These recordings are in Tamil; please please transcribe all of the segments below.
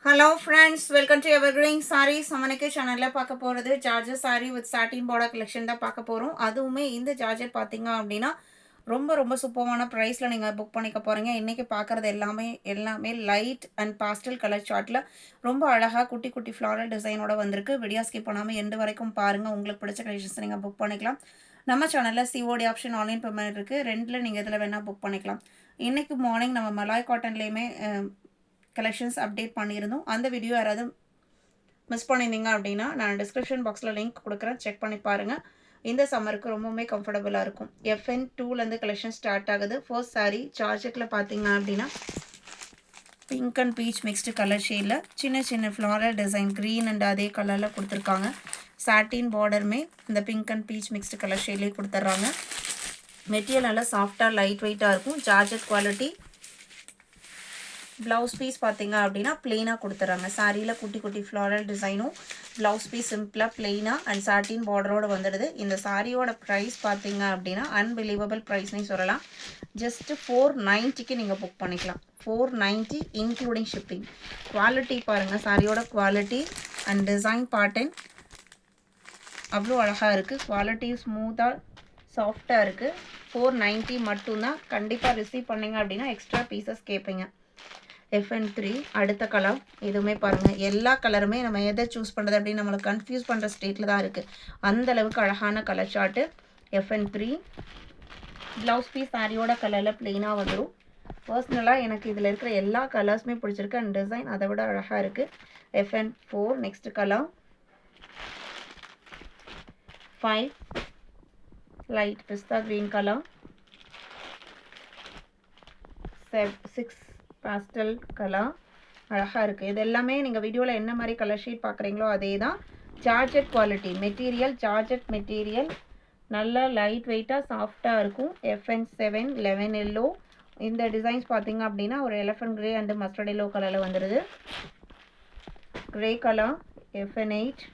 Hello friends, welcome to Evergreen Sarees. நம்மனக்கு சேனல்ல பார்க்க போறது georgette saree with satin border collection தான் பார்க்க போறோம். அதுவுமே இந்த ஜார்ஜெட் பாத்தீங்க அப்படினா ரொம்ப சூப்பரான பிரைஸ்ல நீங்க புக் பண்ணிக்க போறீங்க. இன்னைக்கு பார்க்கிறது எல்லாமே லைட் அண்ட் பாஸ்டல் கலர் சார்ட்ல ரொம்ப அழகா குட்டி குட்டி ஃப்ளாரல் டிசைனோட வந்திருக்கு. வீடியோ ஸ்கிப் பண்ணாம எண்ட் வரைக்கும் பாருங்க. உங்களுக்கு பிடிச்ச கலெக்ஷன்ஸ் நீங்க புக் பண்ணிக்கலாம். நம்ம சேனல்ல COD ஆப்ஷன் ஆன்லைன் பேமெண்ட் இருக்கு. ரெண்டுல நீங்க எதுல வேணா புக் பண்ணிக்கலாம். இன்னைக்கு மார்னிங் நம்ம மலாய் காட்டன்லயுமே கலெக்ஷன்ஸ் அப்டேட் பண்ணியிருந்தோம். அந்த வீடியோ யாராவது மிஸ் பண்ணியிருந்தீங்க அப்படின்னா நான் டிஸ்கிரிப்ஷன் பாக்ஸில் லிங்க் கொடுக்குறேன், செக் பண்ணி பாருங்கள். இந்த சம்மருக்கு ரொம்பவுமே கம்ஃபர்டபுளாக இருக்கும். FN 2லேருந்து கலெக்ஷன் ஸ்டார்ட் ஆகுது. ஃபர்ஸ்ட் சாரீ ஜார்ஜெட்டில் பார்த்தீங்க அப்படின்னா pink and peach mixed colour ஷேடில் சின்ன ஃப்ளாரல் டிசைன் க்ரீன் அண்ட் அதே கலரில் கொடுத்துருக்காங்க. சாட்டின் பார்டருமே இந்த pink and peach mixed colour ஷேட்லேயே கொடுத்துட்றாங்க. மெட்டீரியல் நல்லா சாஃப்டாக லைட் வெயிட்டாக இருக்கும். Georgette quality. ப்ளவுஸ் பீஸ் பார்த்தீங்க அப்படின்னா பிளெயினாக கொடுத்துட்றாங்க. சாரியில் குட்டி ஃப்ளாரல் டிசைனும் ப்ளவுஸ் பீஸ் சிம்பிளாக பிளெயினாக அண்ட் சாட்டின் பார்டரோடு வந்துடுது. இந்த சாரியோட ப்ரைஸ் பார்த்தீங்க அப்படின்னா அன்பிலீவபிள் ப்ரைஸ்னே சொல்லலாம். ஜஸ்ட்டு 490க்கு நீங்கள் புக் பண்ணிக்கலாம். 490 இன்க்ளூடிங் ஷிப்பிங். குவாலிட்டி பாருங்கள், சாரியோட குவாலிட்டி அண்ட் டிசைன் பேட்டர்ன் அவ்வளோ அழகாக இருக்குது. குவாலிட்டி ஸ்மூத்தாக சாஃப்டாக இருக்குது. 490 மட்டும்தான். கண்டிப்பாக ரிசீவ் பண்ணிங்க அப்படின்னா எக்ஸ்ட்ரா பீசஸ் கேட்பீங்க. FN 3 அடுத்த கலர். இதுவுமே பாருங்கள், எல்லா கலருமே நம்ம எதை சூஸ் பண்ணுறது அப்படின்னு நம்மளை கன்ஃபியூஸ் பண்ணுற ஸ்டேட்டில் தான் இருக்குது. அந்தளவுக்கு அழகான colour chart. FN 3 blouse piece சாரியோட கலரில் ப்ளெயினாக வந்துடும். பர்சனலாக எனக்கு இதில் இருக்கிற எல்லா கலர்ஸுமே பிடிச்சிருக்கு அண்ட் டிசைன் அதை விட அழகாக இருக்குது. FN 4 next colour. 5 லைட் பிஸ்தா க்ரீன் கலர். 6 பாஸ்டல் கலர் அழகாக இருக்குது. இது எல்லாமே நீங்கள் வீடியோவில் என்ன மாதிரி கலர் ஷீட் பார்க்குறீங்களோ அதே தான். Georgette quality material, georgette material நல்லா லைட் வெயிட்டாக சாஃப்டாக இருக்கும். FN 7 lemon yellow. இந்த டிசைன்ஸ் பார்த்தீங்க அப்படின்னா ஒரு elephant grey and mustard yellow கலரில் வந்துடுது. Grey colour. FN 8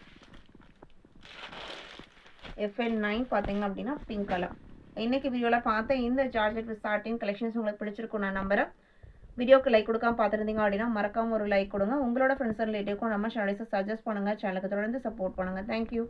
FN 9 பார்த்தீங்க அப்படின்னா பிங்க் கலர். இன்றைக்கி வீடியோவில் பார்த்த இந்த ஜார்ஜெட் வித் சாட்டின் கலெக்ஷன்ஸ் உங்களுக்கு பிடிச்சிருக்கும் நான் நம்புகிறேன். வீடியோக்கு லைக் கொடுக்காம பார்த்துருந்தீங்க அப்படின்னா மறக்காமல் ஒரு லைக் கொடுங்க. உங்களோட ஃப்ரெண்ட்ஸ் அண்ட் ரிலேட்டிவ்க்கும் நம்ம சேனல்ஸை சஜஸ்ட் பண்ணுங்கள். சேனலுக்கு தொடர்ந்து சப்போர்ட் பண்ணுங்கள். தேங்க்யூ.